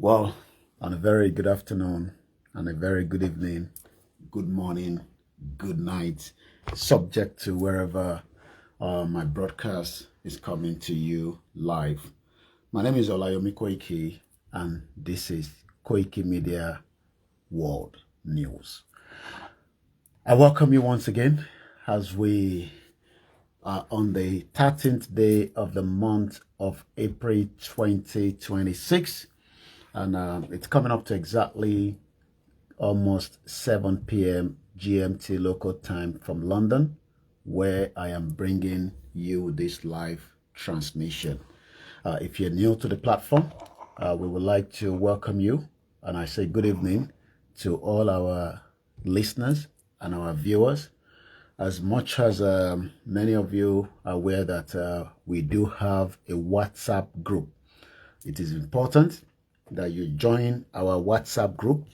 Well, on a very good afternoon and a very good evening, good morning, good night, subject to wherever my broadcast is coming to you live. My name is OLAYOMI KOIKI, and this is Koikimedia World News. I welcome you once again as we are on the 13th day of the month of April 2026. And it's coming up to exactly almost 7 p.m. GMT local time from London, where I am bringing you this live transmission. If you're new to the platform, we would like to welcome you, and I say good evening to all our listeners and our viewers. As much as many of you are aware that we do have a WhatsApp group, it is important that you join our WhatsApp group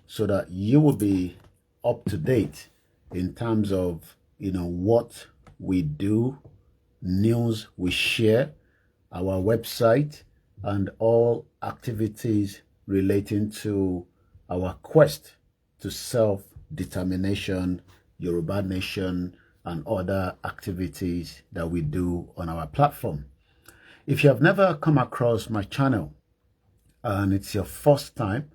so that you will be up to date in terms of what we do, news we share, our website, and all activities relating to our quest to self-determination, Yoruba Nation, and other activities that we do on our platform. If you have never come across my channel and it's your first time,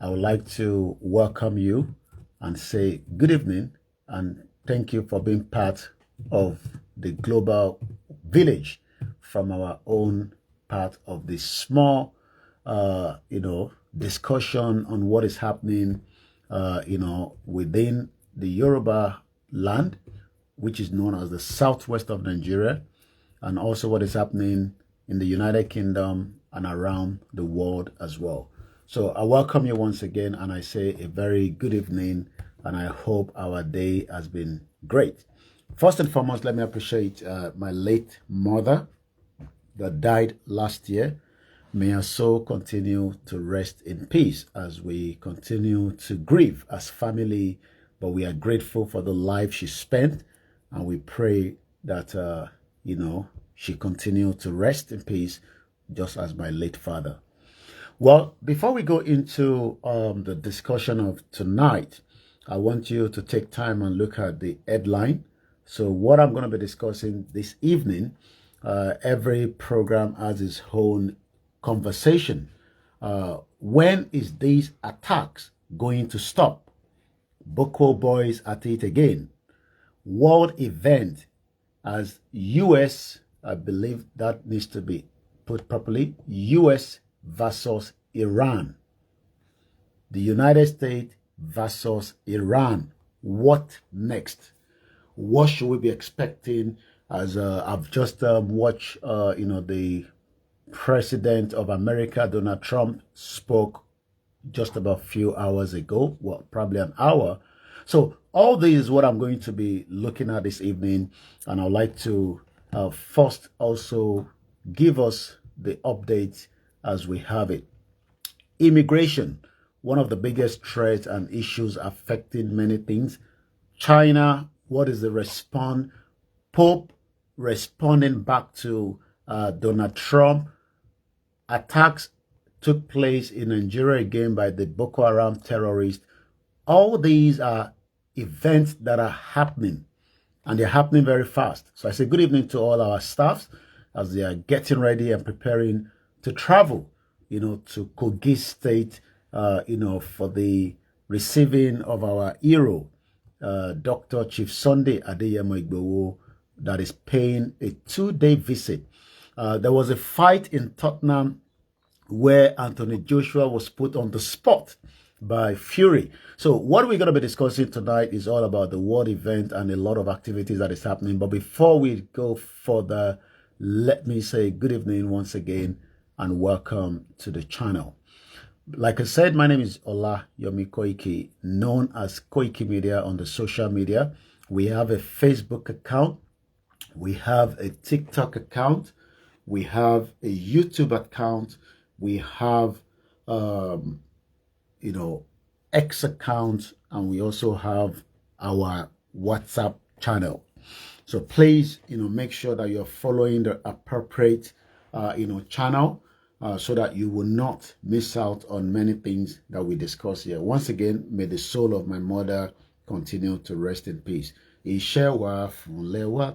I would like to welcome you and say good evening and thank you for being part of the global village from our own part of this small, discussion on what is happening, within the Yoruba land, which is known as the southwest of Nigeria, and also what is happening in the United Kingdom and around the world as well. So I welcome you once again, and I say a very good evening, and I hope our day has been great. First and foremost, let me appreciate my late mother that died last year. May her soul continue to rest in peace as we continue to grieve as family, but we are grateful for the life she spent, and we pray that, she continue to rest in peace, just as my late father. Well, before we go into the discussion of tonight, I want you to take time and look at the headline. So what I'm going to be discussing this evening, every program has its own conversation. When is these attacks going to stop? Boko boys at it again. World event as US, I believe that needs to be put properly, US versus Iran. The United States versus Iran. What next? What should we be expecting? As I've just watched, the President of America, Donald Trump, spoke just about a few hours ago, well, probably an hour. So all this is what I'm going to be looking at this evening, and I'd like to first also give us the update as we have it. Immigration, one of the biggest threats and issues affecting many things. China, what is the response? Pope responding back to Donald Trump. Attacks took place in Nigeria again by the Boko Haram terrorists. All these are events that are happening, and they're happening very fast. So I say good evening to all our staffs as they are getting ready and preparing to travel, to Kogi State, for the receiving of our hero, Dr. Chief Sunday Adeyemo Igboho, that is paying a 2-day visit. There was a fight in Tottenham where Anthony Joshua was put on the spot by Fury. So what we're going to be discussing tonight is all about the world event and a lot of activities that is happening. But before we go further, let me say good evening once again and welcome to the channel. Like I said, my name is OLAYOMI KOIKI, known as Koikimedia on the social media. We have a Facebook account. We have a TikTok account. We have a YouTube account. We have, X account, and we also have our WhatsApp channel. So please, make sure that you're following the appropriate, channel. so that you will not miss out on many things that we discuss here. Once again, may the soul of my mother continue to rest in peace. Iṣẹ́ wa fúnlẹ̀ wa,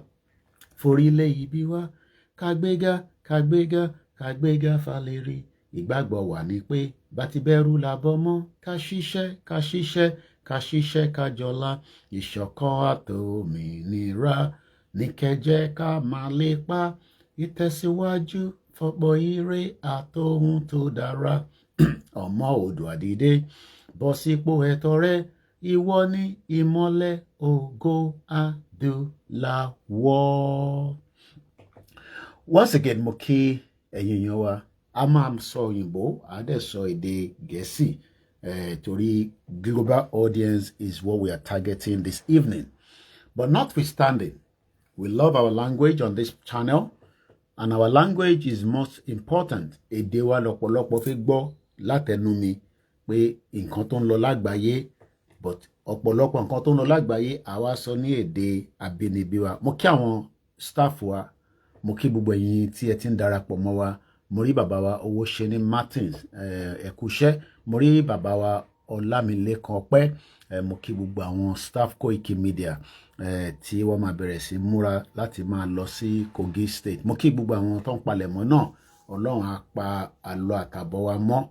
forílẹ̀ ibi wa, kagbéga, kagbéga, kagbéga faleri. Ìgbàgbọ́ wa ni pé bá ti bẹ̀rù làbọ̀ mọ́, ká ṣiṣẹ́, ká ṣiṣẹ́, ká ṣiṣẹ́, ká jọlá. Ìṣọ̀kan àtòmìnira ní kẹ́jẹ́ ká máa lépa. Ìtẹ̀síwájú fọ́pọ̀ ire àtohun tó dára. Ọmọ Oòduà dìde, bọ́ sípò ẹ̀tọ́ rẹ. Ìwọ ni ìmọ́lẹ̀ ògo adúláwọ̀. Once again, mo kí ẹ̀yin èèyàn wa. A máa sọ òyìnbó, a dẹ̀ sọ èdè Gẹ̀ẹ́sì. Torí global audience is what we are targeting this evening. But notwithstanding, we love our language on this channel. And our language is most important. Èdè wa lọ́pọ̀lọpọ̀ fi gbọ́ látẹnu mi pé nǹkan tó ń lọ lágbàáyé, but ọ̀pọ̀lọpọ̀ nǹkan tó ń lọ lágbàáyé àwa sọ ní èdè abínibí wa. Mo kí àwọn staff wa, mo kí gbogbo ẹ̀yin tí ẹ ti ń darapọ̀ mọ́ wa. Mo rí bàbá wa Owóṣeni Martins, ẹ kú iṣẹ́. Mo rí bàbá wa Ọlámilékan Ọpẹ́, mo kí gbogbo àwọn staff Koikimedia tí wọ́n máa bẹ̀rẹ̀ sí múra láti máa lọ sí Kogi State. Mo kí gbogbo àwọn tó ń palẹ̀mọ́ náà. Ọlọ́run á pa àlọ àtàbọ̀ wa mọ́.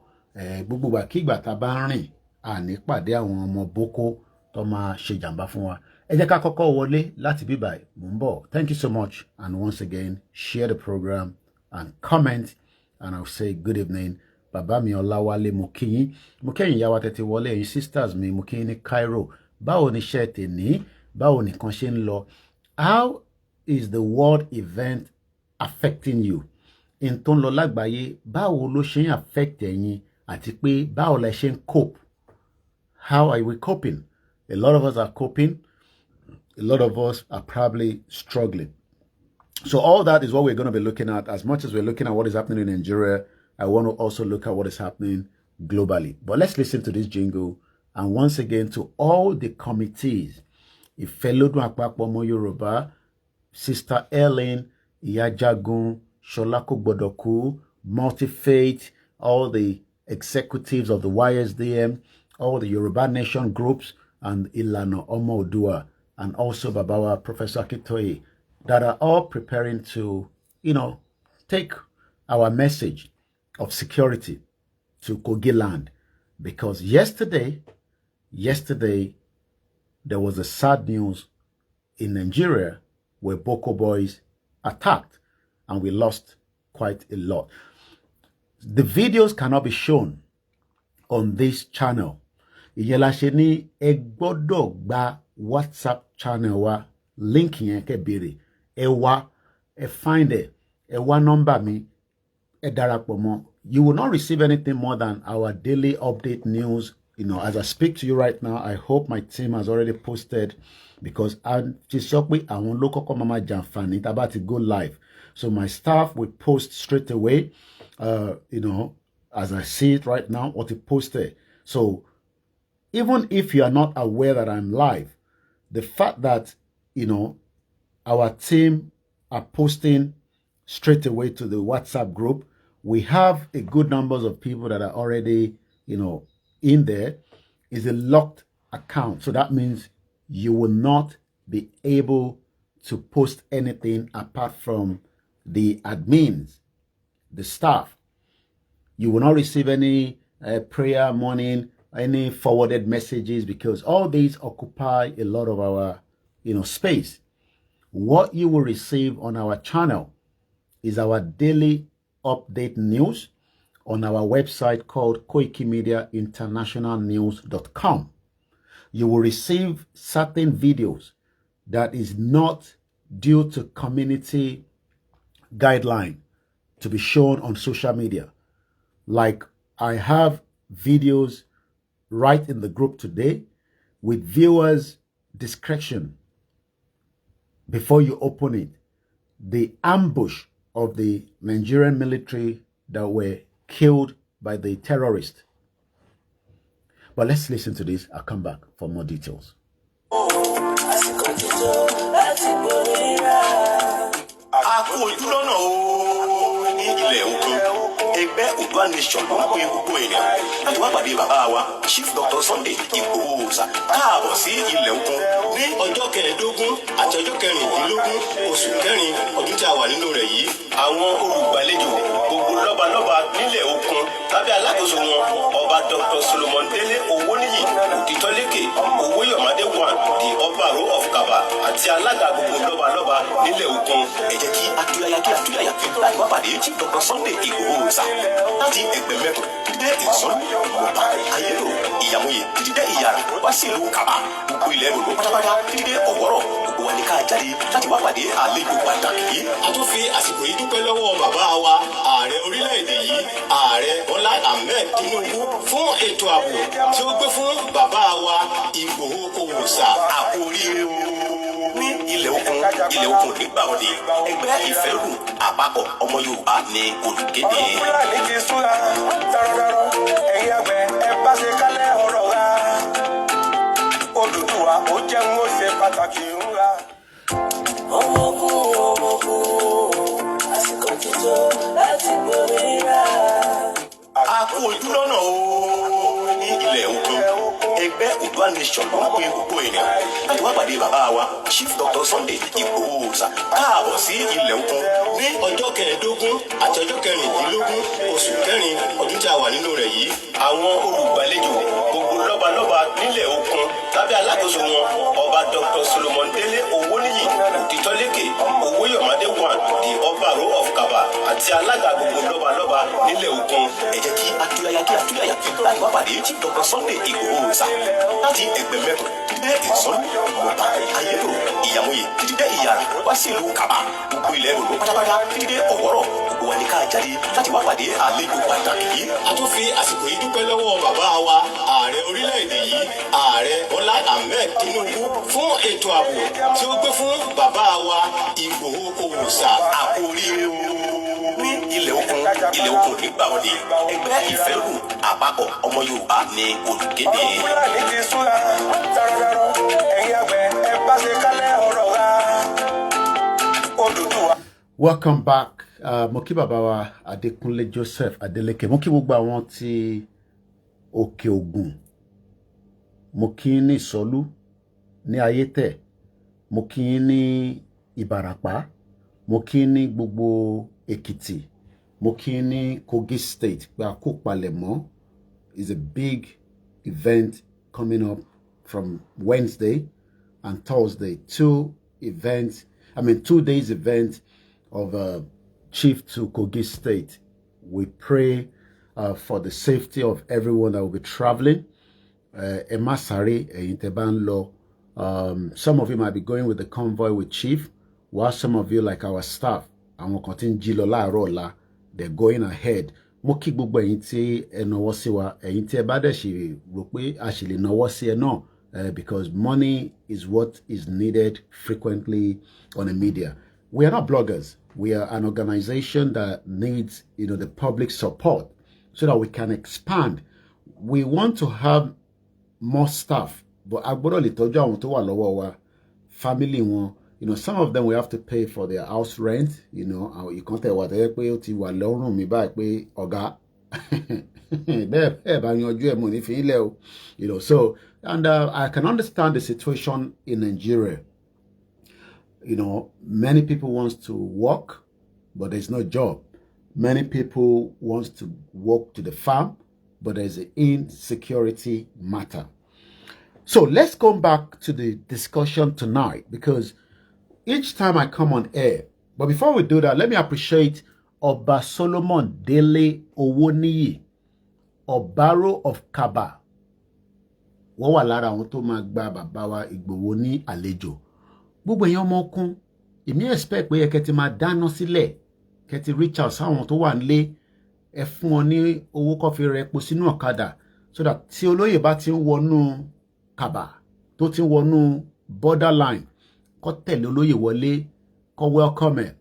Gbogbo wa kígbà tá bá ń rìn, àní pàdé àwọn ọmọ boko tó máa ṣe jàǹbá fún wa. Ẹ jẹ́ ká kọ́kọ́ wọlé láti bíbà mò ń bọ̀. Thank you so much, and once again, share the program and comment, and I'll say good evening. Bàbá mi Ọláwálé, mo kí yín. Mo kẹ́yìn ìyá wa tẹ́tí wọlé, ẹ̀yin sisters mi, mo kí yín ní Cairo. Báwo ni iṣẹ́ tèní? Báwo nìkan ṣe ń lọ? How is the world event affecting you? In tó ń lọ lágbàáyé, báwo ló ṣe ń affect ẹ̀yin? Àti pé báwo la ṣe ń cope? How are we coping? A lot of us are coping. A lot of us are probably struggling. So all that is what we're going to be looking at. As much as we're looking at what is happening in Nigeria, I want to also look at what is happening globally. But let's listen to this jingle. And once again, to all the committees, Ìfẹ́lódún Àpapọ̀ Ọmọ Yorùbá, Sister Ellen, Ìyá Jagun, Ṣọlá Kò Gbọdọ̀ Kú, Multi-Faith, all the executives of the YSDM, all the Yoruba Nation groups, and Ìlànà Ọmọ Oòduà, and also Babawa Professor Akintoye, that are all preparing to, take our message of security to Kogi land. Because yesterday, there was a sad news in Nigeria where Boko boys attacked, and we lost quite a lot. The videos cannot be shown on this channel. Ìyẹn la ṣe ní ẹ gbọ́dọ̀ gba WhatsApp channel wa, link yẹn kẹ́ béèrè. Ẹ wá, ẹ find ẹ wá number mi, ẹ darapọ̀ mọ́. You will not receive anything more than our daily update news. As I speak to you right now, I hope my team has already posted, because I'm just shocked I won't look up Mama Janfani about to go live. So my staff will post straight away, as I see it right now, what it posted. So even if you are not aware that I'm live, the fact that, our team are posting straight away to the WhatsApp group, we have a good numbers of people that are already, in there, is a locked account. So that means you will not be able to post anything apart from the admins, the staff. You will not receive any prayer morning, any forwarded messages, because all these occupy a lot of our, space. What you will receive on our channel is our daily update news on our website called KoikiMediaInternationalNews.com. You will receive certain videos that is not due to community guideline to be shown on social media. Like I have videos right in the group today with viewers' discretion before you open it. The ambush of the Nigerian military that were killed by the terrorists. But let's listen to this. I'll come back for more details. A kú ojú lọ́nà o ní ilẹ̀ òkun ẹgbẹ́ Odua Nation ló ń pe gbogbo ènìyàn láti wá pàdé bàbá wa Chief Dr. Sunday Igboho Oòṣà káàbọ̀ sí ilẹ̀ òkun ní ọjọ́ 15 àti ọjọ́ 16 oṣù kẹrin ọdún tí a wà nínú rẹ̀ yìí. Àwọn olùgbàlejò gbogbo lọ́balọ́ba nílẹ̀ òkun lábẹ́ alákòóso wọn ọba Dr. Solomon Délé Owóníyì Òkìtọ́lékè Owóyọ̀mádé one di Ọbàró of Kaba àti alága gbogbo lọ́balọ́ba nílẹ̀ òkun. Ẹ jẹ́ kí atúyàyà láì wá pàdé Chief Dr. Sunday Igboho Oòṣà láti Ẹgbẹ̀mẹ́kùn dídé ìsọ́nù Mọ̀pá Ayédò Ìyàmóye dídé Ìyàrá wá sí ìlú Kaba gbogbo ilẹ̀ Yorùbá pátápátá dídé Ọ̀wọ́rọ̀ gbogbo wa ní ká jáde láti wá pàdé àlejò pàtàkì yìí. A tún fi àsìkò yìí dúpẹ́ lọ́wọ́ bàbá wa ààrẹ orílẹ̀-èdè yìí ààrẹ Bọ́lá Ahmed Tinubu fún ètò ààbò tí ó gbé fún bàbá wa Igboho Oòṣà. Àpò oríire o ní ilẹ̀ òkun nígbàwọ̀dé ẹgbẹ́ ìfẹ́rù àpapọ̀ ọmọ Yorùbá ní olùkéde. Fúlàní ti súra tọrọrọ ẹ̀yin àgbẹ̀ ẹ bá ṣe kálẹ̀ ọ̀rọ̀ ra Odùduwà ó jẹun ó ṣe pàtàkì ńlá. ọmọkùn àsìkò títọ́ láti gbòmìnira. A kú ojú lọ́nà o ní ilẹ̀ òkun ẹgbẹ́ Odua Nation ló ń pe gbogbo ènìyàn láti wá pàdé bàbá wa Chief Dr. Sunday Igboho Oòṣà káàbọ̀ sí ilẹ̀ òkun ní ọjọ́ 15 àti ọjọ́ 16 oṣù kẹrin ọdún tí a wà nínú rẹ̀ yìí. Àwọn olùgbàlejò gbogbo lọ́balọ́ba nílẹ̀ òkun lábẹ́ alákòóso wọn ọba Dr. Solomon Délé Owóníyì Òkìtọ́lékè Owóyọ̀mádé one di Ọbàró of Kaba àti alága gbogbo lọ́balọ́ba nílẹ̀ òkun. Ẹ jẹ́ kí atúyàyà láì wá pàdé Chief Dr. Sunday Igboho Oòṣà láti Ẹgbẹ̀mẹ́kùn dídé ìsọ́nù Mọ̀pá Ayédò Ìyàmóye dídé Ìyàrá wá sí ìlú Kaba gbogbo ilẹ̀ Yorùbá pátápátá dídé Ọ̀wọ́rọ̀ gbogbo wa ní ká jáde láti wá pàdé àlejò pàtàkì yìí. A tún fi àsìkò yìí dúpẹ́ lọ́wọ́ bàbá wa ààrẹ orílẹ̀-èdè yìí ààrẹ Bọ́lá Ahmed Tinubu fún ètò ààbò tí ó gbé fún bàbá wa Igboho Oòṣà. Àpò oríire o ní ilẹ̀ òkun nígbàwọ̀dé ẹgbẹ́ ìfẹ́rù àpapọ̀ ọmọ Yorùbá ní olùkéde. Fúlàní ti súra tọrọrọ ẹ̀yin àgbẹ̀ ẹ bá ṣe kálẹ̀ ọ̀rọ̀ ra Odùduwà. Welcome back. Mo kí bàbá wa Adékúnlé Joseph Adélékè. Mo kí gbogbo àwọn tí Òkè Ògùn. Mo kí ní Ìsọlú ní Ayétẹ̀. Mo kí ní Ìbàràpá. Mo kí ní gbogbo Èkìtì. Mo kí ní Kogi State. Pé a kó palẹ̀mọ́ is a big event coming up from Wednesday and Thursday. 2 days event of Chief to Kogi State. We pray for the safety of everyone that will be traveling. Emasari, some of you might be going with the convoy with Chief, while some of you, like our staff, they're going ahead. Mo kí gbogbo ẹ̀yin tí ẹ nawọ́ sí wa, ẹ̀yin tí ẹ bá dẹ̀ ṣe rò pé a ṣì lè nawọ́ sí ẹ náà, because money is what is needed frequently on the media. We are not bloggers. We are an organization that needs, the public support so that we can expand. We want to have more staff, but agbọ́dọ̀ lè tọ́jú àwọn tó wà lọ́wọ́ wa, family wọn. Some of them we have to pay for their house rent. You can't tell what they pay to wà lọ́rùn mi báyìí pé ọ̀gá bẹ́ẹ̀ bá yanjú ẹ̀ mo ní fi ilẹ̀ o. So and I can understand the situation in Nigeria. Many people wants to work, but there's no job. Many people wants to walk to the farm, but there's an insecurity matter. So let's go back to the discussion tonight, because each time I come on air, but before we do that, let me appreciate Ọba Solomon Délé Owóníyì, Ọbàró of Kaba. Wọ́n wà lára àwọn tó máa gba bàbá wa Ìgbòho ní àlejò. Gbogbo èèyàn ọmọ ọkùn, èmi expect pé kẹ́ ti máa dáná sílẹ̀, kẹ́ ti reach out sáwọn tó wà nílé, ẹ fún wọn ní owó kó fi rẹpo sínú ọ̀kadà, so that tí olóyè bá ti ń wọnú Kaba, tó ti ń wọnú borderline, kó tẹ̀lé olóyè wọlé, kó welcome it.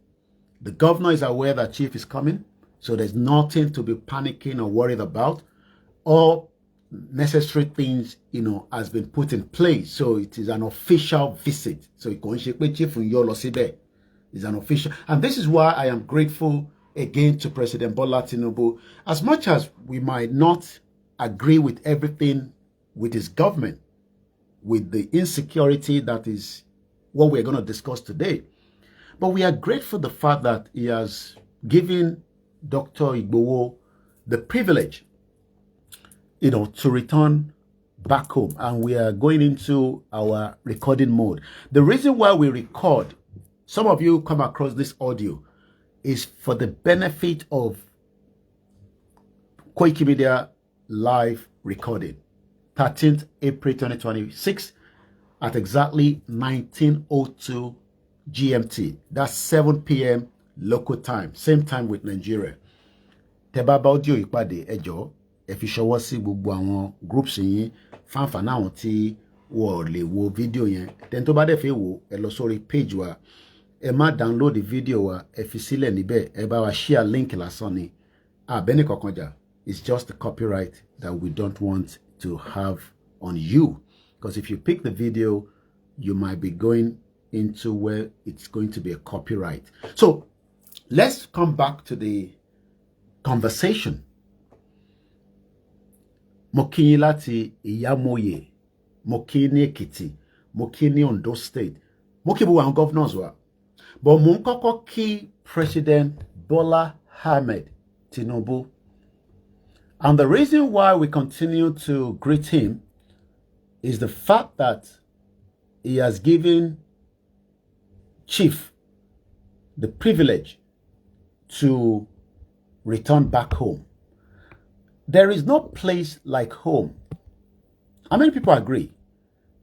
The governor is aware that Chief is coming, so there's nothing to be panicking or worried about. All necessary things, has been put in place. So it is an official visit. So it's an official. And this is why I am grateful again to President Bola Tinubu. As much as we might not agree with everything with his government, with the insecurity that is what we're going to discuss today, but we are grateful for the fact that he has given Dr. Igboho the privilege, to return back home. And we are going into our recording mode. The reason why we record, some of you come across this audio, is for the benefit of Koikimedia live recording. 13th April 2026 at exactly 19:02 GMT. That's 7 p.m. local time. Same time with Nigeria. Teba ba audio ìpàdé ẹjọ́ ẹ fi ṣọwọ́ sí gbogbo àwọn groups yín fanfan àwọn tí wọ́n lè wo video yẹn. Then tó bá dẹ̀ fẹ́ wò ẹ lọ sórí page wa. Ẹ má download the video wa ẹ fi sílẹ̀ níbẹ̀ ẹ bá wa share link lásán ni. Bẹ́ẹ̀ni kankan jà. It's just the copyright that we don't want to have on you. Because if you pick the video, you might be going into where it's going to be a copyright. So let's come back to the conversation. Mokini lati Iyamoye, Mokini Ekiti, Mokini Ondo State, Mokibu and governors were. But Munkoko ki President Bola Ahmed Tinubu. And the reason why we continue to greet him is the fact that he has given Chief the privilege to return back home. There is no place like home. How many people agree?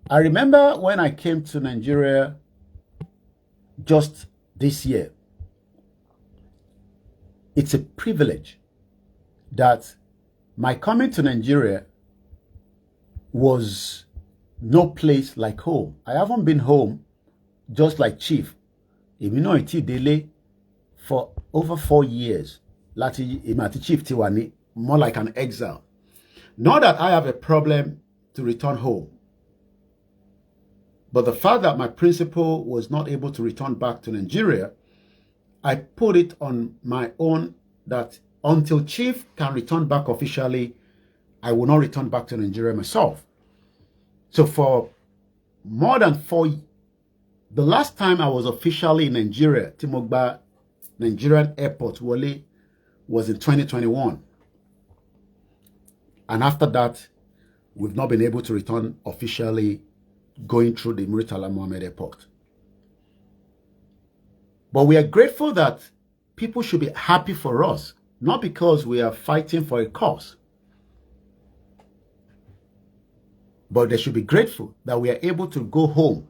I remember when I came to Nigeria just this year. It's a privilege that my coming to Nigeria was no place like home. I haven't been home just like Chief. Iti Dele for over 4 years. Lati Imati Chief Tiwani, more like an exile. Not that I have a problem to return home, but the fact that my principal was not able to return back to Nigeria, I put it on my own that until Chief can return back officially, I will not return back to Nigeria myself. So for more than 4 years, the last time I was officially in Nigeria, Timogba Nigerian Airport, Wale, was in 2021. And after that, we've not been able to return officially going through the Murtala Mohammed Airport. But we are grateful that people should be happy for us, not because we are fighting for a cause, but they should be grateful that we are able to go home.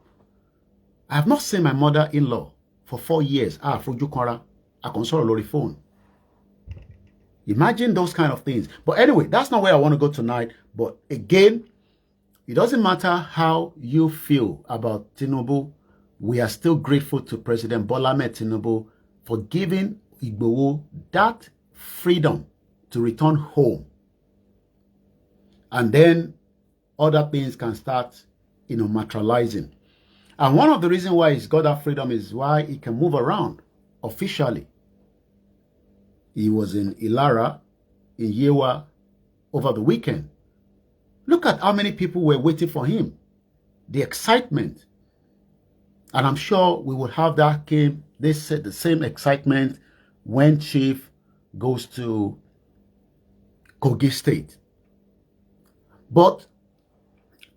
I have not seen my mother-in-law for 4 years. Fujukora, I can sort of phone. Imagine those kind of things. But anyway, that's not where I want to go tonight. But again, it doesn't matter how you feel about Tinubu. We are still grateful to President Bola Ahmed Tinubu for giving Igboho that freedom to return home. And then other things can start, materializing. And one of the reasons why he's got that freedom is why he can move around officially. He was in Ilara, in Yewa, over the weekend. Look at how many people were waiting for him. The excitement. And I'm sure we will have that the same excitement when Chief goes to Kogi State. But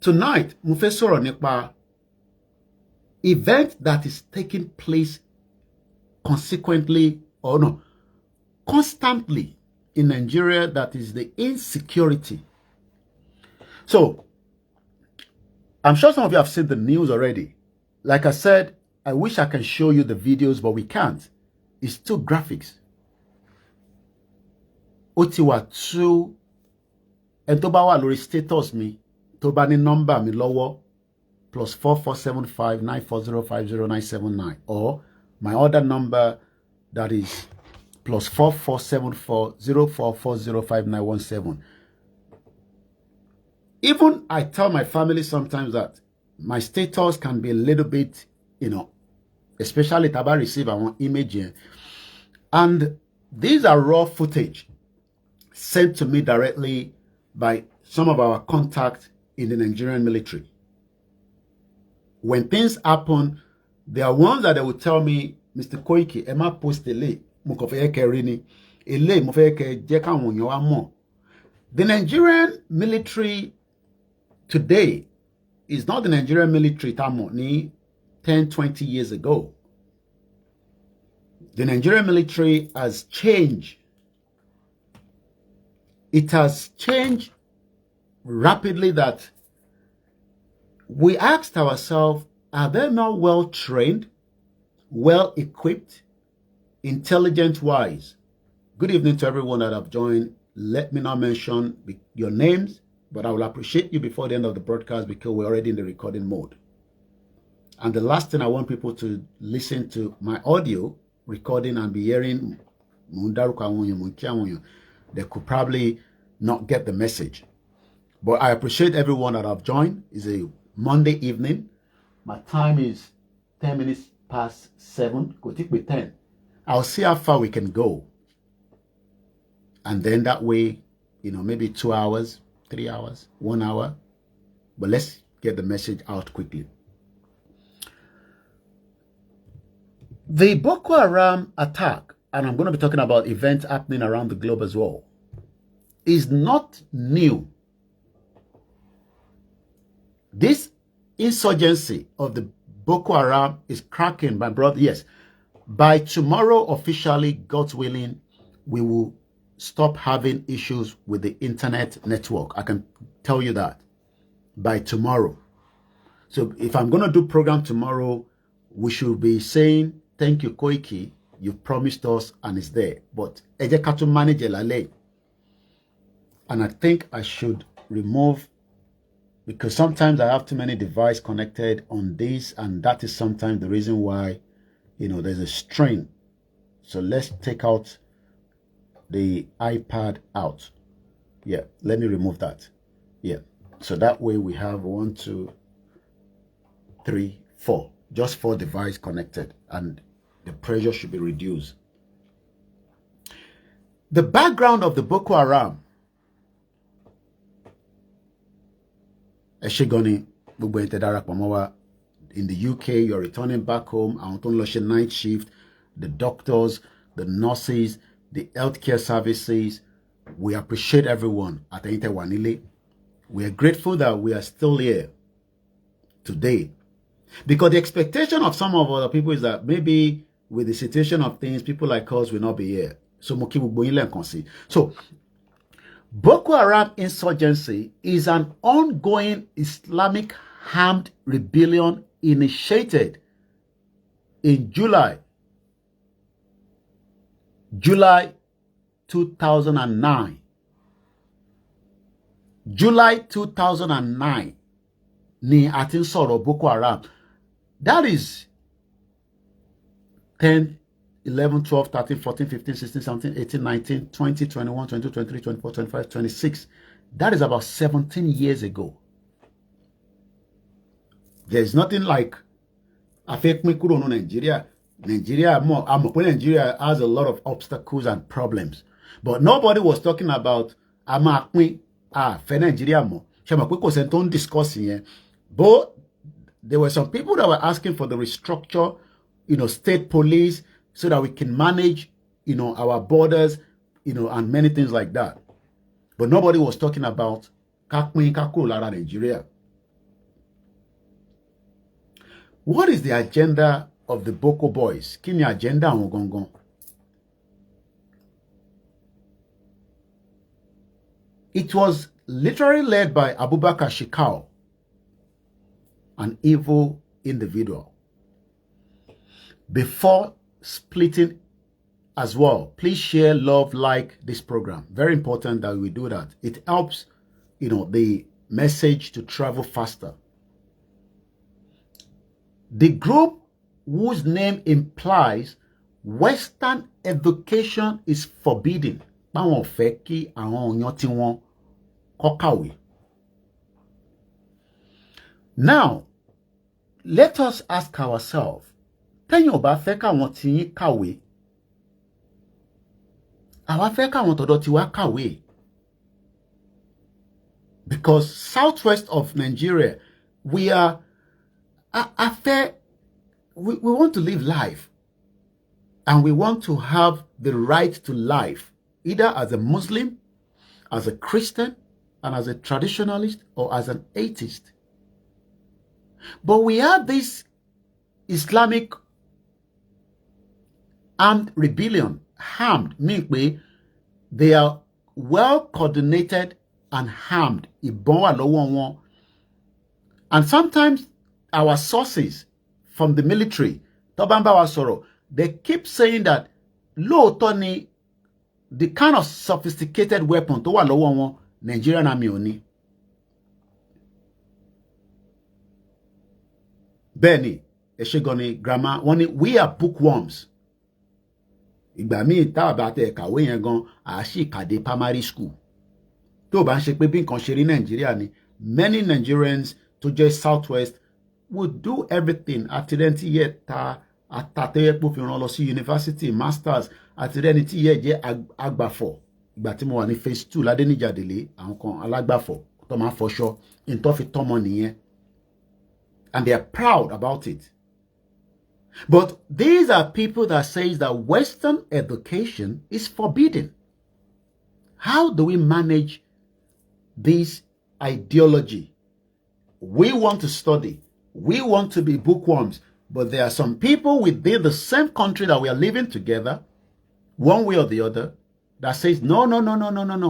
tonight, Mufesoro Nipa, event that is taking place constantly in Nigeria, that is the insecurity. So, I'm sure some of you have seen the news already. Like I said, I wish I can show you the videos, but we can't. It's too graphics. Otiwa too, and to bawa lori status me, to bani number mi lowo, +4475 94050 or my other number that is +4474 04405917. Even I tell my family sometimes that my status can be a little bit, especially if I receive our image here. And These are raw footage sent to me directly by some of our contacts in the Nigerian military. When things happen, there are ones that they will tell me, Mr. Koiki, Emma post the Nigerian military today is not the Nigerian military ni 10, 20 years ago. The Nigerian military has changed. It has changed rapidly that we asked ourselves, are they not well trained, well equipped, intelligent-wise? Good evening to everyone that have joined. Let me not mention your names, but I will appreciate you before the end of the broadcast because we're already in the recording mode. And the last thing I want people to listen to my audio recording and be hearing, they could probably not get the message. But I appreciate everyone that have joined. It's a Monday evening. My time is 10 minutes past 7. Go take me 10. I'll see how far we can go. And then that way, maybe 2 hours, 3 hours, 1 hour. But let's get the message out quickly. The Boko Haram attack, and I'm going to be talking about events happening around the globe as well, is not new. This insurgency of the Boko Haram is cracking, my brother. Yes, by tomorrow, officially, God willing, we will stop having issues with the internet network. I can tell you that by tomorrow. So if I'm going to do program tomorrow, we should be saying, thank you, Koiki. You've promised us and it's there. But Ejekatu manage Lale. And I think I should remove, because sometimes I have too many devices connected on this, and that is sometimes the reason why, there's a strain. So let's take out the iPad out. Yeah, let me remove that. Yeah, so that way we have 1, 2, 3, 4. Just 4 devices connected, and the pressure should be reduced. The background of the Boko Haram. In the UK, you're returning back home. I want to night shift. The doctors, the nurses, the healthcare services. We appreciate everyone at Wanile. We are grateful that we are still here today. Because the expectation of some of other people is that maybe with the situation of things, people like us will not be here. So, Boko Haram insurgency is an ongoing Islamic armed rebellion initiated in July 2009. July 2009 ni atin sọ̀rọ̀ Boko Haram. That is 10, 11, 12, 13, 14, 15, 16, 17, 18, 19, 20, 21, 22, 23, 24, 25, 26. That is about 17 years ago. There's nothing like Nigeria. Nigeria has a lot of obstacles and problems. But nobody was talking about Nigeria more. Discussing. But there were some people that were asking for the restructure, state police, so that we can manage, our borders, and many things like that. But nobody was talking about Nigeria. What is the agenda of the Boko boys? Kini agenda Ongongon? It was literally led by Abubakar Shekau, an evil individual. Before splitting as well, please share, love, like this program. Very important that we do that. It helps, the message to travel faster. The group whose name implies Western education is forbidden. Now, let us ask ourselves, àwa fẹ́ káwọn tọ̀dọ̀ tiwa kàwé. Because southwest of Nigeria, we are we want to live life. And we want to have the right to life, either as a Muslim, as a Christian, and as a traditionalist, or as an atheist. But we have this Islamic armed rebellion, armed, meaning they are well coordinated and harmed. And sometimes our sources from the military, they keep saying that Tony, the kind of sophisticated weapon to Nigerian army only. Benny, Eshegoni, grammar, we are bookworms. Ìgbà míì tá bá tẹ kàwé yẹn gan àṣì kàdé primary school. Tó bá ń ṣe pé bí nǹkan ṣe rí Nàìjíríà ni, many Nigerians to just southwest would do everything àtìrẹ́ntì yẹ ta àtàtẹ́yẹ́pọ̀ fi ràn lọ sí university masters àtìrẹ́ntì yẹ jẹ́ àgbàfọ̀. Ìgbà tí mo wà ní phase 2 ládéníjàdélé àwọn kan alágbàfọ̀ tó máa fọṣọ ìtọ́ fi tọ́mọ nìyẹn. And they are proud about it. But these are people that say that Western education is forbidden. How do we manage this ideology? We want to study. We want to be bookworms. But there are some people within the same country that we are living together, one way or the other, that says, no.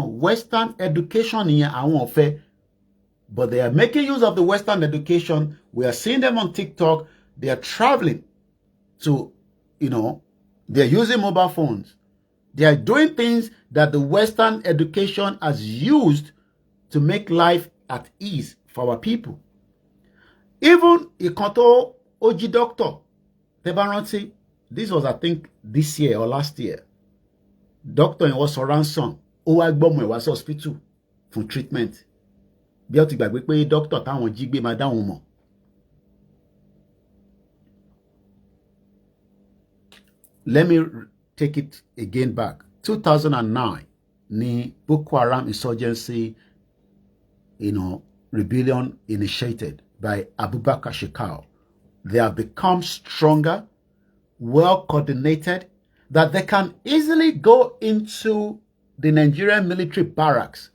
Western education here, I won't fair. But they are making use of the Western education. We are seeing them on TikTok. They are traveling to, they're using mobile phones. They are doing things that the Western education has used to make life at ease for our people. Even Ikonto Oji doctor, Tebaranti, this was, I think, this year or last year. Doctor in was ransom. Owagbomwe was hospital for treatment. Bí ó ti gbàgbé pé doctor táwọn jí gbé máa dáhùn mọ̀. Let me take it again back. 2009, ni Boko Haram insurgency, rebellion initiated by Abubakar Shekau. They have become stronger, well coordinated, that they can easily go into the Nigerian military barracks.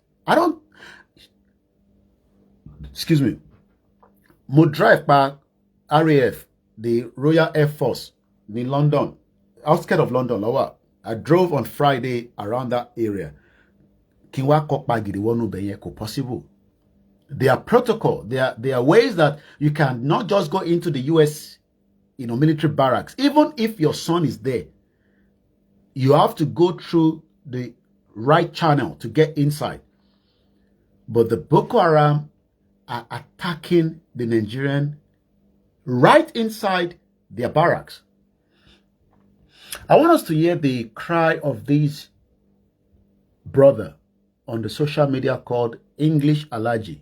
Excuse me. Mo drive back RAF, the Royal Air Force, in London, outskirts of London. I drove on Friday around that area. Possible. There are protocol. There are ways that you can not just go into the US, military barracks. Even if your son is there, you have to go through the right channel to get inside. But the Boko Haram are attacking the Nigerian right inside their barracks. I want us to hear the cry of this brother on the social media called English Alaji.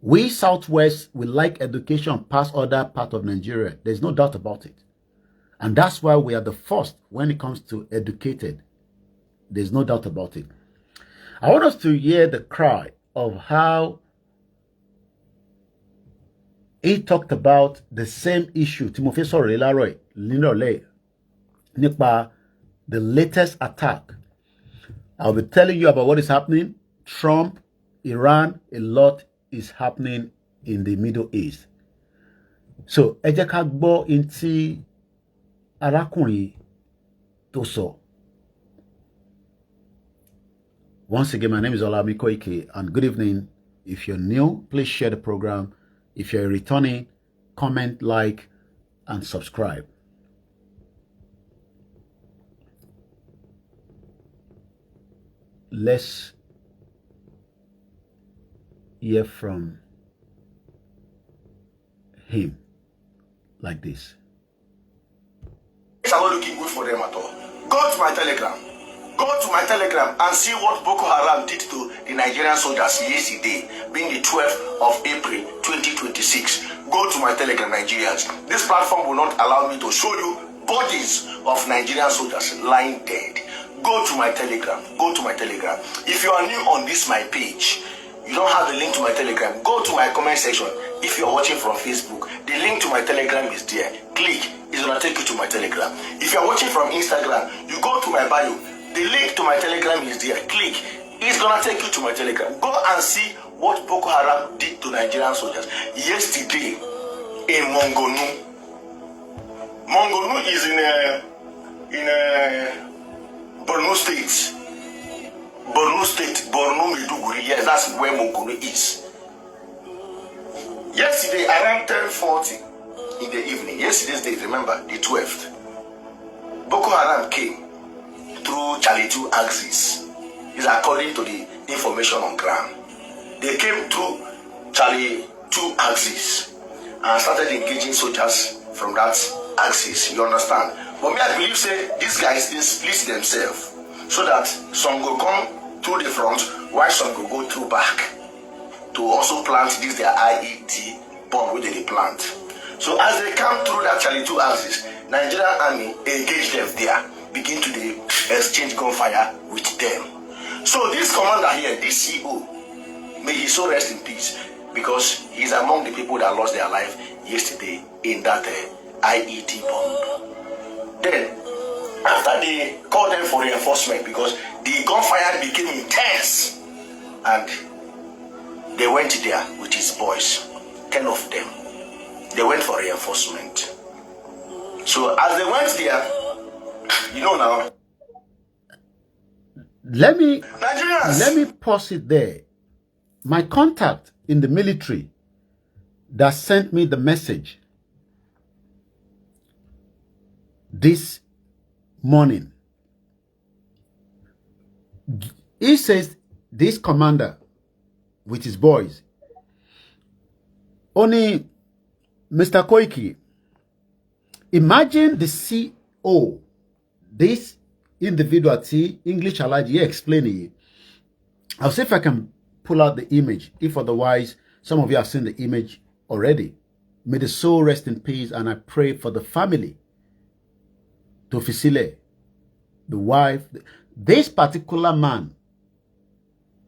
We Southwest, we like education past other part of Nigeria. There's no doubt about it. And that's why we are the first when it comes to educated. There's no doubt about it. I want us to hear the cry of how he talked about the same issue. Timothy Sorelaroy, Linole, Nipa, the latest attack. I'll be telling you about what is happening. Trump, Iran, a lot is happening in the Middle East. So, ẹ jẹ́ ká gbọ́ inti arákùnrin tó sọ. Once again, my name is OLAYOMI KOIKI, and good evening. If you're new, please share the program. If you're returning, comment, like, and subscribe. Let's hear from him like this. It's not looking good for them at all. Go to my Telegram. Go to my Telegram and see what Boko Haram did to the Nigerian soldiers yesterday, being the 12th of April 2026. Go to my Telegram, Nigerians. This platform will not allow me to show you bodies of Nigerian soldiers lying dead. go to my Telegram. Go to my Telegram. If you are new on this my page, you don't have the link to my Telegram, go to my comment section. If you are watching from Facebook, the link to my Telegram is there. Click, it's gonna take you to my Telegram. If you are watching from Instagram, you go to my bio. The link to my Telegram is there. Click, it's gonna take you to my Telegram. Go and see what Boko Haram did to Nigerian soldiers yesterday in Mongonu. Mongonu is in Borno State. Borno State, Borno Maiduguri, yes, that's where Mongonu is. Yesterday, around 10:40 in the evening, yesterday's date, remember, the 12th, Boko Haram came through Charlie 2 axis. Is according to the information on ground. They came through Charlie 2 axis and started engaging soldiers from that axis, you understand? But me, I believe, say, these guys split themselves so that some go come through the front while some go through back to also plant this their IED bomb where they plant. So as they come through that Charlie 2 axis, Nigerian army engage them there, begin to exchange gunfire with them. So this commander here, this CEO, may he so rest in peace, because he's among the people that lost their life yesterday in that IED bomb. Then, after they called them for reinforcement because the gunfire became intense, and they went there with his boys, 10 of them. They went for reinforcement. So as they went there, you know now. Let me pause it there. My contact in the military that sent me the message this morning, he says this commander with his boys, only Mr. Koiki, imagine the CO, this individual T, English allied, he explaining it. I'll see if I can pull out the image. If otherwise, some of you have seen the image already. May the soul rest in peace, and I pray for the family, to Fisile, the wife. This particular man,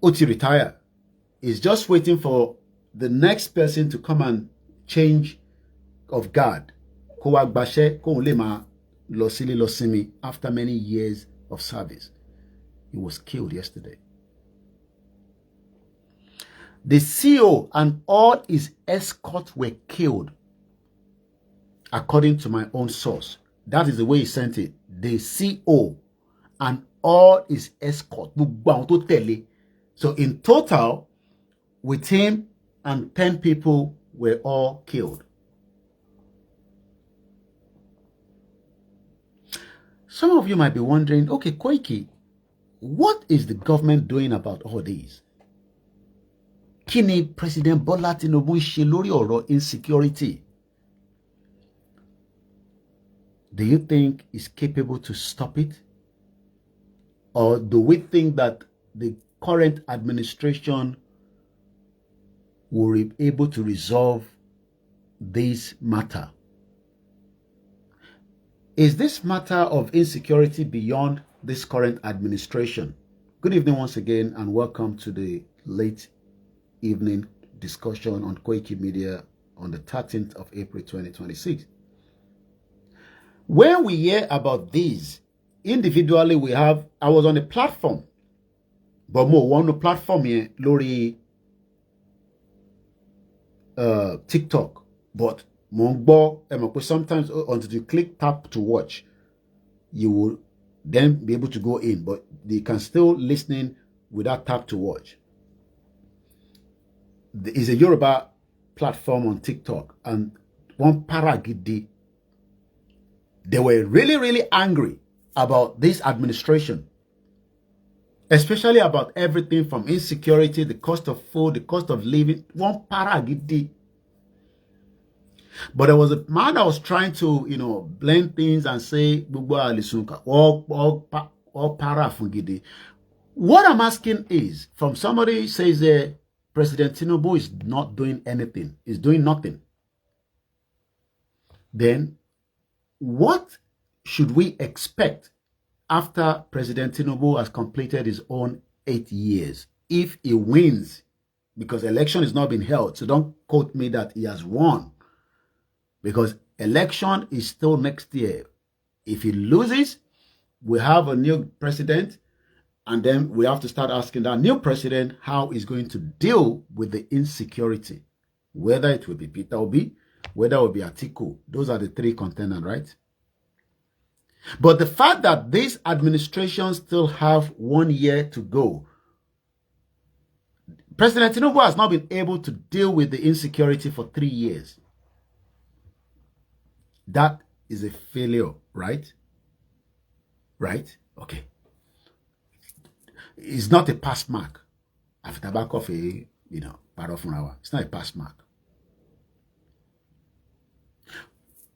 Oti retire, is just waiting for the next person to come and change of guard. After many years of service. He was killed yesterday. The CEO and all his escorts were killed, according to my own source. That is the way he sent it. The CEO and all his escorts. So in total, with him and 10 people were all killed. Some of you might be wondering, okay, Koiki, what is the government doing about all these? Kini President Bola Tinubu ṣe lórí ọ̀rọ̀ insecurity? Do you think he's capable to stop it? Or do we think that the current administration will be able to resolve this matter? Is this matter of insecurity beyond this current administration? Good evening once again, and welcome to the late evening discussion on Koikimedia on the 13th of April 2026. When we hear about these, individually I was on a platform, but more one platform here, lórí TikTok, but sometimes until you click tap to watch, you will then be able to go in, but you can still listening without tap to watch. There is a Yoruba platform on TikTok, and one paragidi, they were really, really angry about this administration, especially about everything from insecurity, the cost of food, the cost of living. One paragidi. But there was a man that was trying to, blend things and say, all para fungidi. What I'm asking is, from somebody says President Tinubu is not doing anything, is doing nothing. Then, what should we expect after President Tinubu has completed his own 8 years, if he wins, because election is not been held, so don't quote me that he has won, because election is still next year. If he loses, we have a new president, and then we have to start asking that new president how he's going to deal with the insecurity, whether it will be Peter Obi, whether it will be Atiku. Those are the 3 contenders, right? But the fact that this administration still have 1 year to go, President Tinubu has not been able to deal with the insecurity for 3 years. That is a failure, right? Right? Okay. It's not a pass mark. After back of a, part of an hour. It's not a pass mark.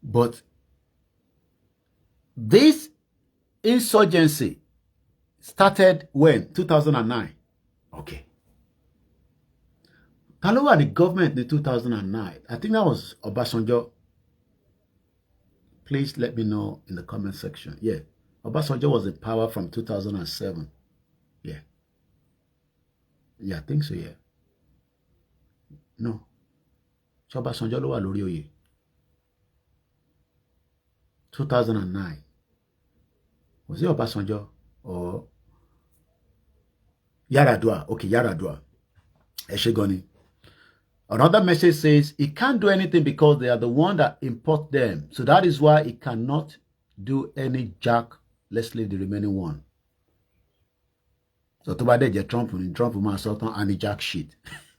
But this insurgency started when? 2009. Okay. Hello at the government in 2009. I think that was Obasanjo. Please let me know in the comment section. Yeah. Obasanjo was in power from 2007. Yeah. Yeah, I think so, yeah. No. So Obasanjo ló wà lórí oyè. 2009. Was it Obasanjo or Yaradua? Okay, Yaradua. Eshegoni. Another message says, he can't do anything because they are the one that import them. So that is why he cannot do any jack. Let's leave the remaining one. So to bad Trump man certain any jack shit.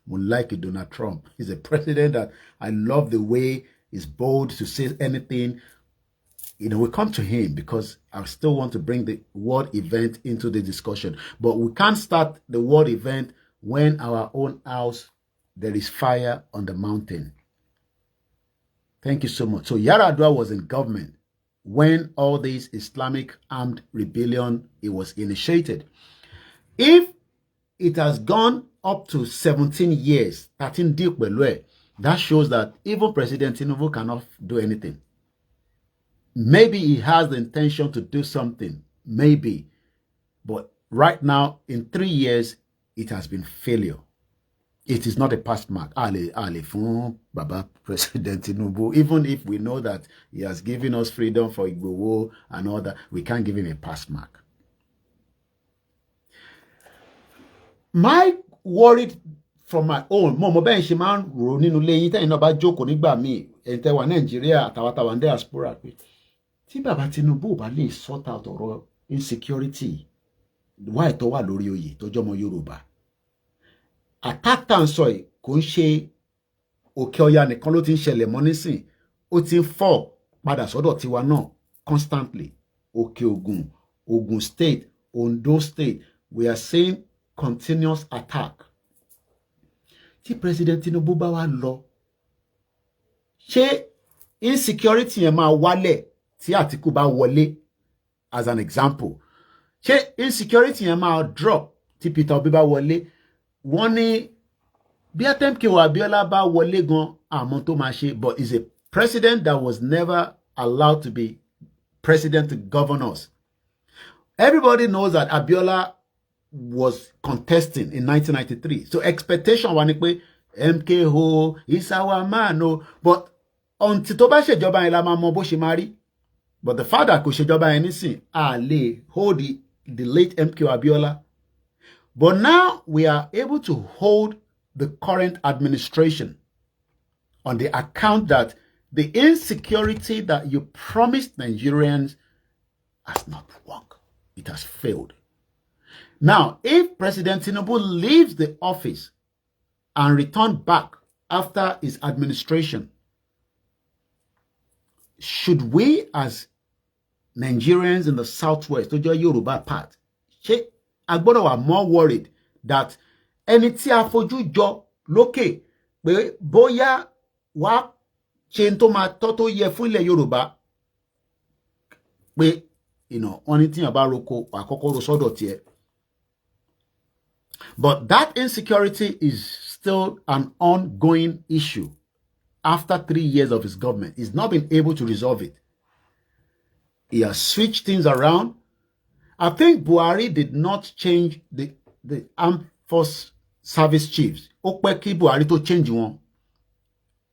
Would like it, Donald Trump. He's a president that I love the way he's bold to say anything. We come to him because I still want to bring the world event into the discussion. But we can't start the world event when our own house, there is fire on the mountain. Thank you so much. So Yaradua was in government when all this Islamic armed rebellion, it was initiated. If it has gone up to 17 years, 13 deal pẹ̀lú, that shows that even President Tinubu cannot do anything. Maybe he has the intention to do something. Maybe. But right now, in 3 years, it has been failure. It is not a past mark. Ale fún Baba President Tinubu. Even if we know that he has given us freedom for Igboho and all that, we can't give him a past mark. My worried from my own, mo bẹ́ẹ̀ ṣe máa ń rò nínú ilé yín tẹ́yìn náà bá jókòó nígbà míì ẹ̀yin tẹ́ wà Nàìjíríà àtàwátàwà ní diaspora pé tí Baba Tinubu bá lè sort out ọ̀rọ̀ insecurity wá ẹ̀tọ́ wà lórí oyè tọ́jọ́ ọmọ Yorùbá. Attack tá ń sọ yìí kò ń ṣe Òkè Ọya nìkan ló ti ń ṣẹlẹ̀ mọ́ nísìn, ó ti ń fọ́ padà sọ́dọ̀ tiwa náà constantly. Òkè Ògùn, Ògùn State, Ondo State, we are seeing continuous attack. Tí President Tinubu bá wá lọ, ṣé insecurity yẹn máa wálẹ̀ tí Àtíkù bá wọlé as an example? Ṣé insecurity yẹn máa drop tí Peter Obi bá wọlé? Wọ́n ní bí MKO Abiola bá wọlé gan àmọ́ tó máa ṣe, but is a president that was never allowed to be president to govern us. Everybody knows that Abiola was contesting in 1993. So expectation wà ní pé MKO is our man, no. But until tó bá ṣèjọba yẹn la máa mọ bó ṣe máa rí. But the father kò ṣèjọba yẹn nísìn, lè hold the late MKO Abiola. But now we are able to hold the current administration on the account that the insecurity that you promised Nigerians has not worked. It has failed. Now, if President Tinubu leaves the office and returns back after his administration, should we as Nigerians in the southwest, to Yoruba part, are more worried that ẹni tí a fojú jọ lókè pé bóyá wá ṣe tó máa tọ́ tó yẹ fún ilẹ̀ Yorùbá pé wọ́n ní tíyàn bá roko àkọ́kọ́ ro sọ́dọ̀ tiẹ̀. But that insecurity is still an ongoing issue after 3 years of his government. He's not been able to resolve it. He has switched things around. I think Buhari did not change the armed force service chiefs. Ó pẹ́ kí Buhari tó change one.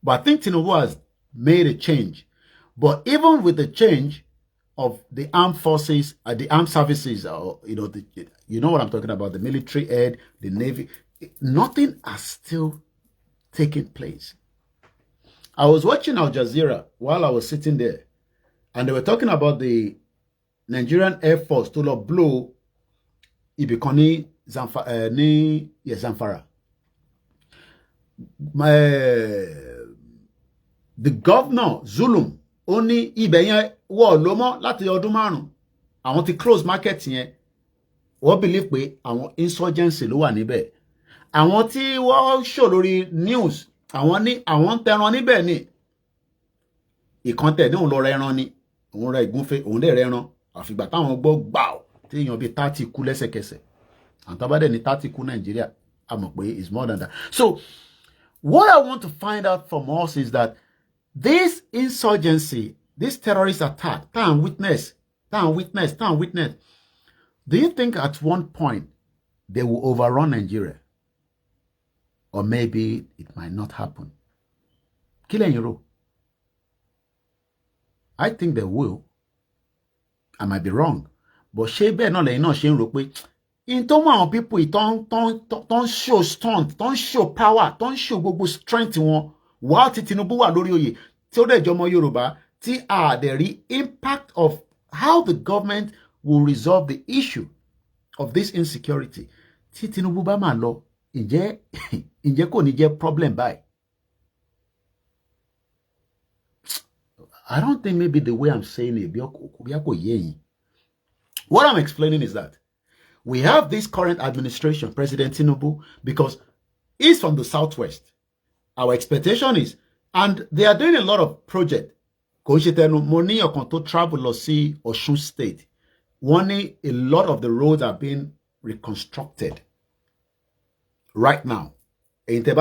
But I think Tinubu has made a change. But even with the change of the armed forces, the armed services, you know what I'm talking about, the military aid, the navy, nothing has still taken place. I was watching Al Jazeera while I was sitting there, and they were talking about the Nigerian Air Force to blow Ibikoni Zamfara. The governor Zulum only ibẹ̀ wọ́ lọ́mọ́ láti ọdún márùn-ún. Àwọn ti close market yẹn. Wọ́n believe pé àwọn insurgency ló wà níbẹ̀. Àwọn tí wọ́n show lórí news, àwọn ní àwọn tẹran níbẹ̀ ni. Ìkàntẹ̀ ní òun lọ rẹran ni. Òun rẹ ìgúnfẹ́, òun dẹ̀ rẹran. Àfìgbà táwọn gbọ́ gbàù tí èèyàn bíi 30 kú lẹ́sẹ̀kẹsẹ̀. Àtàbádẹ́ ní 30 kú Nàìjíríà. A mọ̀ pé it's more than that. So what I want to find out from us is that this insurgency, this terrorist attack, time witness. Do you think at one point they will overrun Nigeria? Or maybe it might not happen? Kí lẹ̀yin rò? I think they will. I might be wrong. But ṣé bẹ́ẹ̀ náà lẹ́yìn náà ṣe ń rò pé in tó mọ àwọn people don't show strength, don't show power, don't show gbogbo strength wọn while tí Tinubu wà lórí oyè tí ó dẹ̀ jọmọ Yorùbá tí a dẹ̀ rí impact of how the government will resolve the issue of this insecurity. Tí Tinubu bá máa lọ, ǹjẹ́ kò ní jẹ́ problem báyìí? I don't think maybe the way I'm saying it, what I'm explaining is that we have this current administration, President Tinubu, because he's from the Southwest. Our expectation is, and they are doing a lot of projects. Money or to travel or see Osun State. A lot of the roads are being reconstructed right now. Witness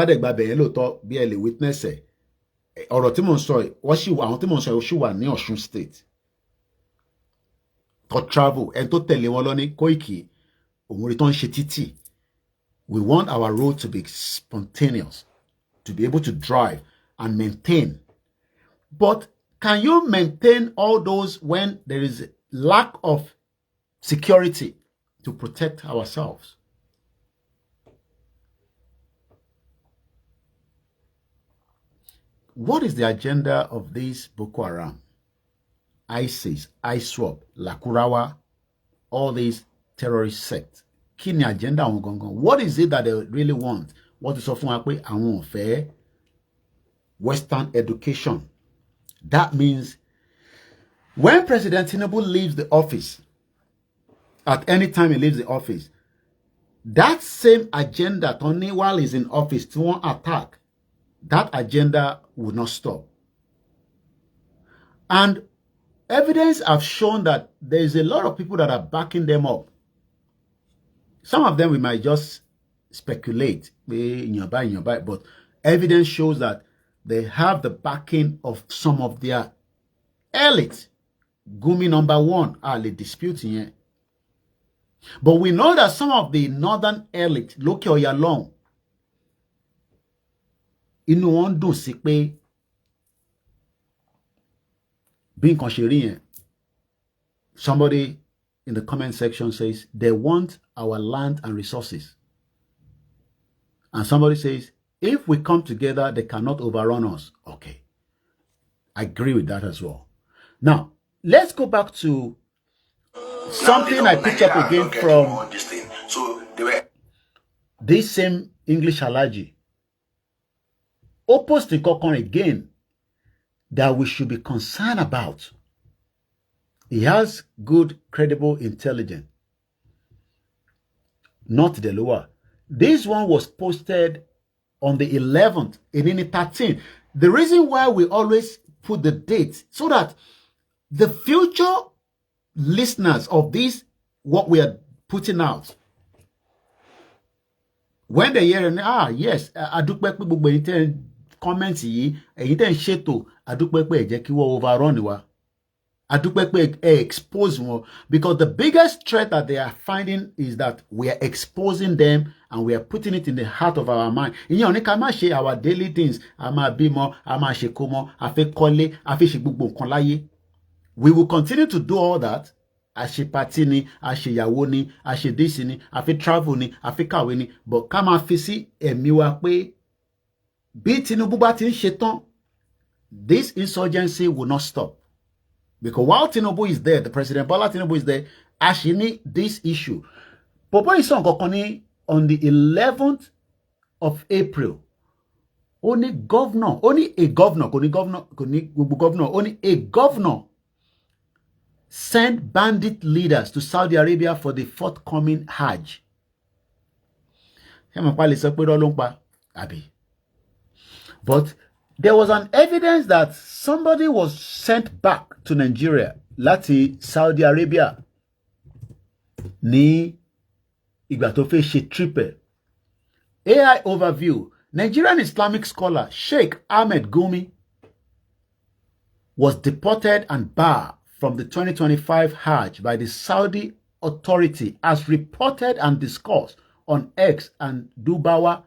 ọ̀rọ̀ tí mò ń sọ wọ́n sì àwọn tí mò ń sọ ṣì wà ní Ọ̀ṣun State to travel ẹni tó tẹ̀lé wọn lọ ní Koiki òun rí tó ń ṣe títì. We want our road to be spontaneous, to be able to drive and maintain. But can you maintain all those when there is lack of security to protect ourselves? What is the agenda of this Boko Haram, ISIS, ISWAP, Lakurawa, all these terrorist sects? Kí ni agenda wọn gangan? What is it that they really want? What is often pé àwọn ò fẹ́ Western education? That means when President Tinubu leaves the office, at any time he leaves the office, that same agenda, Tony, while he's in office, to one attack, that agenda will not stop. And evidence have shown that there is a lot of people that are backing them up. Some of them we might just speculate, but evidence shows that they have the backing of some of their elite. Gumi number one, they disputing here. But we know that some of the northern elite, lókè ọ̀yà long, inú wọn dùn sí pé bí nǹkan ṣe rí yẹn. Somebody in the comment section says they want our land and resources. And somebody says, if we come together, they cannot overrun us. Okay. I agree with that as well. Now, let's go back to something I picked up again from this same English Alaji. Opposed to Kokon again that we should be concerned about. He has good, credible intelligence. Not the lower. This one was posted on the 11th, in 13. The reason why we always put the date, so that the future listeners of this, what we are putting out, when they hear, yes, adúpẹ́ pé gbogbo ẹ̀yin tẹ́ comment yìí, ẹ̀yin tẹ́ ṣètò, adúpẹ́ pé ẹ jẹ́ kí wọ́n overrun wa. Adukpekpe expose more, because the biggest threat that they are finding is that we are exposing them and we are putting it in the heart of our mind. Ìyẹn ò ní ká má ṣe our daily things. A máa bímọ, a máa ṣe kómọ, a fẹ́ kọ́lé, a fẹ́ ṣe gbogbo nǹkan láyé. We will continue to do all that. A ṣe party ni, a ṣe ìyàwó ni, a ṣe this ni, a fẹ́ travel ni, a fẹ́ kàwé ni. But ká máa fi sí ẹ̀mí wa pé bí Tinubu bá ti ń ṣe tán, this insurgency will not stop. Because while Tinubu is there, the President Bola Tinubu is there, actually this issue. Popo Ison Kokoni on the 11th of April, only a governor sent bandit leaders to Saudi Arabia for the forthcoming Hajj. But there was an evidence that somebody was sent back to Nigeria, láti Saudi Arabia, ní ìgbà tó fẹ́ ṣe trip. AI overview. Nigerian Islamic scholar Sheikh Ahmed Gumi was deported and barred from the 2025 Hajj by the Saudi authority, as reported and discussed on X and Dubawa.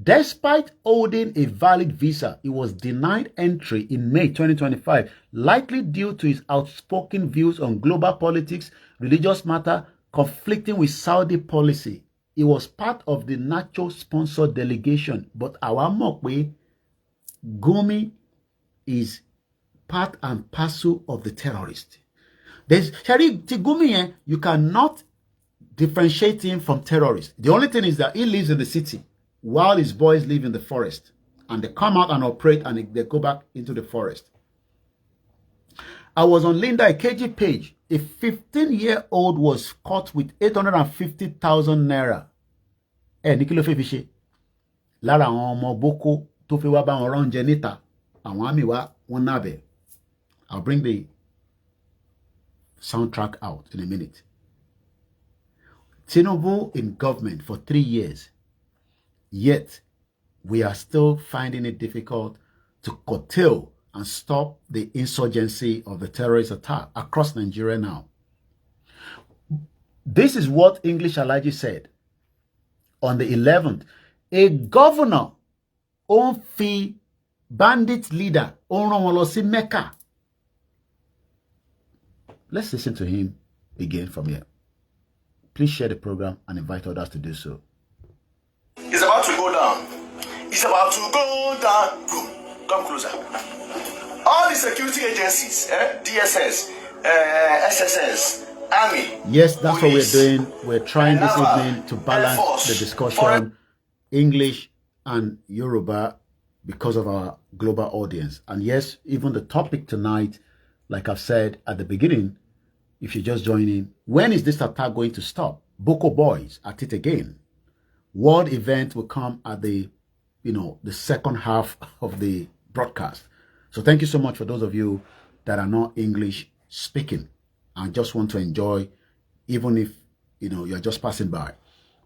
Despite holding a valid visa, he was denied entry in May 2025, likely due to his outspoken views on global politics, religious matter, conflicting with Saudi policy. He was part of the NATO-sponsored delegation, but our Mokwe, Gumi is part and parcel of the terrorist. There's Gumi, you cannot differentiate him from terrorists. The only thing is that he lives in the city, while his boys live in the forest, and they come out and operate and they go back into the forest. I was on Linda Ikeji page. A 15-year-old was caught with 850,000 naira. Ní kí ló fẹ́ fi ṣe? Lára àwọn ọmọ Boko tó fi wá bá wọn rán jẹ níta. Àwọn àmì wá wọn nábẹ̀. I'll bring the soundtrack out in a minute. Tinubu in government for 3 years. Yet, we are still finding it difficult to curtail and stop the insurgency of the terrorist attack across Nigeria now. This is what English Alaji said on the 11th. A governor on fi bandit leader on Romolosi Mecca. Let's listen to him again from here. Please share the program and invite others to do so. It's about to go down. It's about to go down. Come closer. All the security agencies, DSS, SSS, Army. Yes, that's police, what we're doing. We're trying this evening to balance the discussion, English and Yoruba, because of our global audience. And yes, even the topic tonight, like I've said at the beginning, if you're just joining, when is this attack going to stop? Boko boys at it again. World event will come at the, the second half of the broadcast. So thank you so much for those of you that are not English speaking and just want to enjoy, even if, you're just passing by.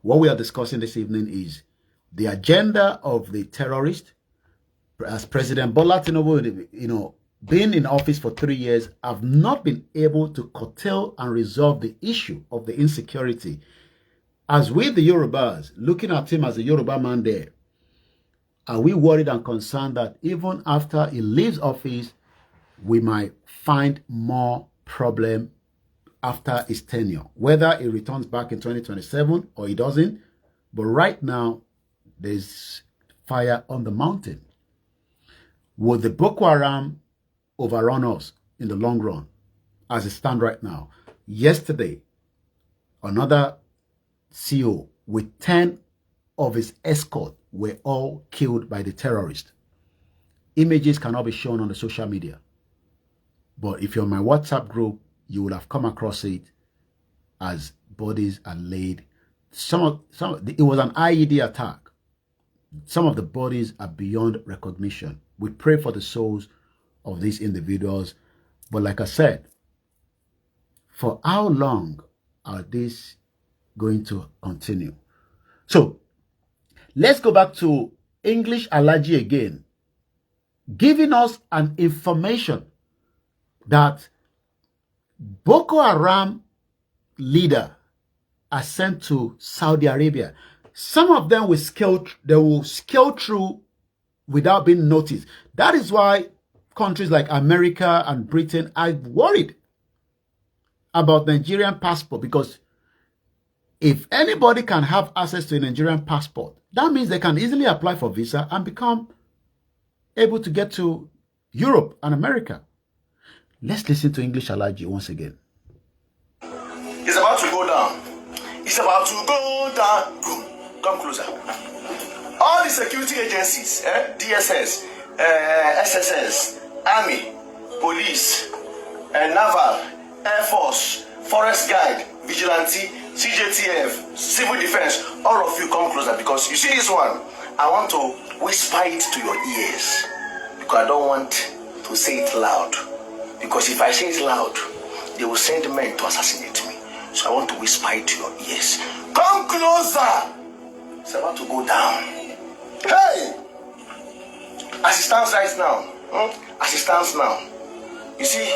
What we are discussing this evening is the agenda of the terrorist. As President Bola Tinubu, being in office for 3 years, have not been able to curtail and resolve the issue of the insecurity. As with the Yorubas, looking at him as a Yoruba man there, are we worried and concerned that even after he leaves office, we might find more problem after his tenure? Whether he returns back in 2027 or he doesn't, but right now, there's fire on the mountain. Will the Boko Haram overrun us in the long run as it stands right now? Yesterday, another CEO with 10 of his escort were all killed by the terrorists. Images cannot be shown on the social media. But if you're on my WhatsApp group, you will have come across it as bodies are laid. It was an IED attack. Some of the bodies are beyond recognition. We pray for the souls of these individuals. But like I said, for how long are these going to continue? So let's go back to English Alaji again, giving us an information that Boko Haram leader are sent to Saudi Arabia. Some of them will scale through without being noticed. That is why countries like America and Britain are worried about Nigerian passport, because if anybody can have access to a Nigerian passport, that means they can easily apply for visa and become able to get to Europe and America. Let's listen to English Alaji once again. It's about to go down. It's about to go down. Come closer. All the security agencies, DSS, SSS, Army, Police, Naval, Air Force, Forest Guide, Vigilante, CJTF, Civil Defense, all of you come closer, because you see this one, I want to whisper it to your ears, because I don't want to say it loud, because if I say it loud, they will send men to assassinate me. So I want to whisper it to your ears. Come closer. It's about to go down. Hey! As it stands right now, as it stands now, you see,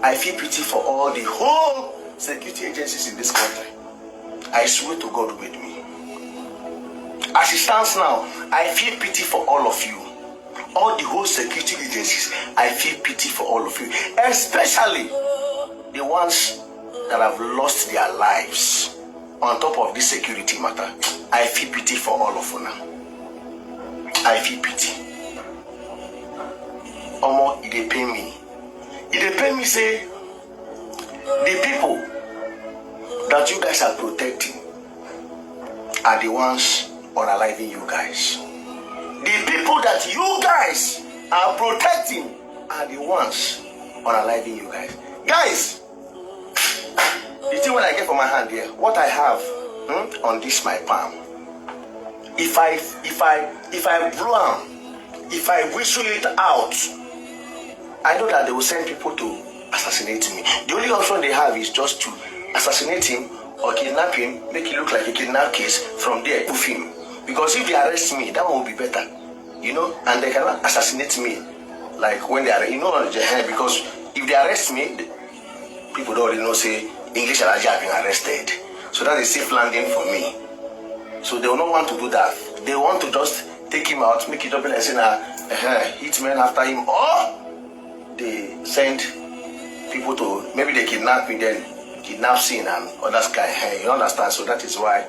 I feel pity for all the whole security agencies in this country. I swear to God with me. As it stands now, I feel pity for all of you. All the whole security agencies, I feel pity for all of you. Especially the ones that have lost their lives on top of this security matter. I feel pity for all of you now. I feel pity. Omo, it dey pain me. It dey pain me, say, the people that you guys are protecting are the ones unaliving you guys. The people that you guys are protecting are the ones unaliving you guys. Guys, the thing when I get from my hand here, what I have on this my palm, if I blow am, if I whistle it out, I know that they will send people to assassinate me. The only option they have is just to assassinate him or kidnap him, make it look like a kidnap case, from there poof him. Because if they arrest me, that one will be better, you know, and they cannot assassinate me like when they are, you know, because if they arrest me, people don't already know, say, English Alaji have been arrested. So that is safe landing for me. So they will not want to do that. They want to just take him out, make it up and say, hitmen after him, or they send people to, maybe they kidnap me, then kidnap scene and other guy. You understand? So that is why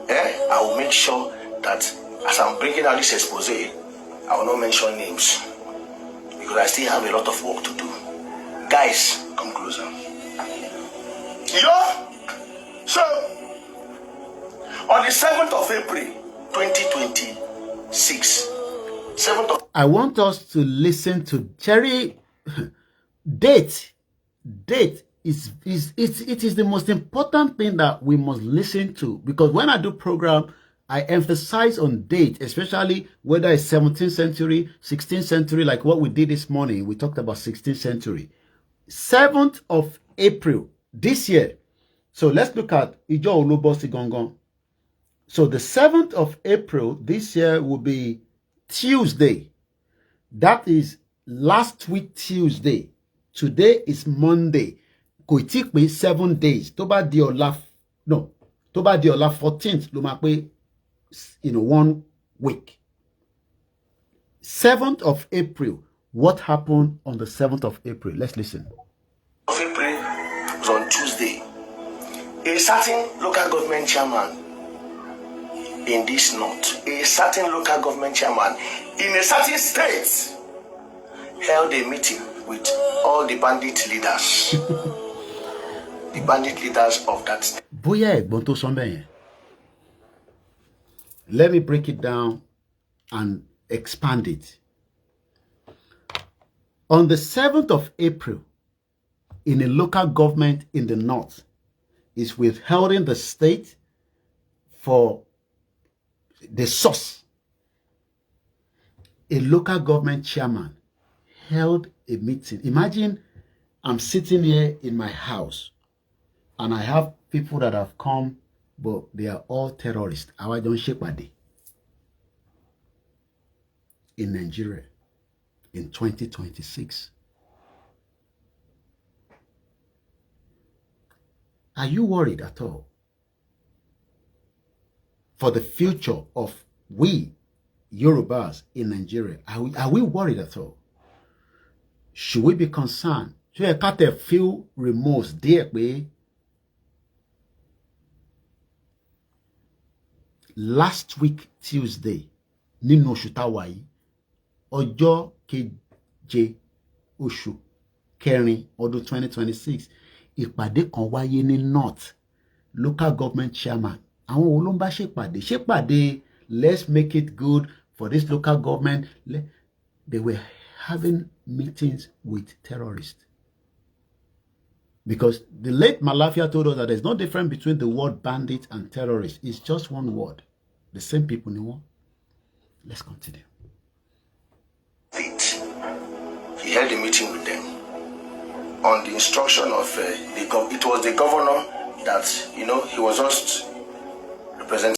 I will make sure that as I'm bringing out this expose, I will not mention names, because I still have a lot of work to do. Guys, come closer. So, on the 7th of April, 2026, 7th of... I want us to listen to Cherry. Date is the most important thing that we must listen to, because when I do program, I emphasize on date, especially whether it's 17th century, 16th century, like what we did this morning. We talked about 16th century. 7th of April this year. So let's look at Ijo Olubosi Gongon. So the 7th of April this year will be Tuesday. That is last week Tuesday. Today is Monday. Kò tí pé 7 days. Tó bá di ọ̀la 14th ló máa pé, 1 week. 7th of April. What happened on the 7th of April? Let's listen. Of April was on Tuesday. A certain local government chairman in this north, a certain local government chairman in a certain state, held a meeting with all the bandit leaders. The bandit leaders of that state. Bóyá ẹ̀gbọ́n tó sọ bẹ́ẹ̀ yẹn. Let me break it down and expand it. On the 7th of April, in a local government in the north, is withholding the state for the source. A local government chairman held a meeting. Imagine I'm sitting here in my house and I have people that have come, but they are all terrorists. I don't shake my day. In Nigeria in 2026. Are you worried at all for the future of we Yorubas in Nigeria? Are we worried at all? Should we be concerned? Should I can't feel remorse there? Last week Tuesday, nínú oṣù tá wà yìí, ọjọ́ keje oṣù kẹrin ọdún 2026, ìpàdé kan wáyé ní North local government chairman. Àwọn wo ló ń bá ṣèpàdé let's make it good for this local government. They were having meetings with terrorists. Because the late Malafia told us that there's no difference between the word bandit and terrorist. It's just one word. The same people in one. Let's continue. He held a meeting with them on the instruction of it was the governor that, he was just representing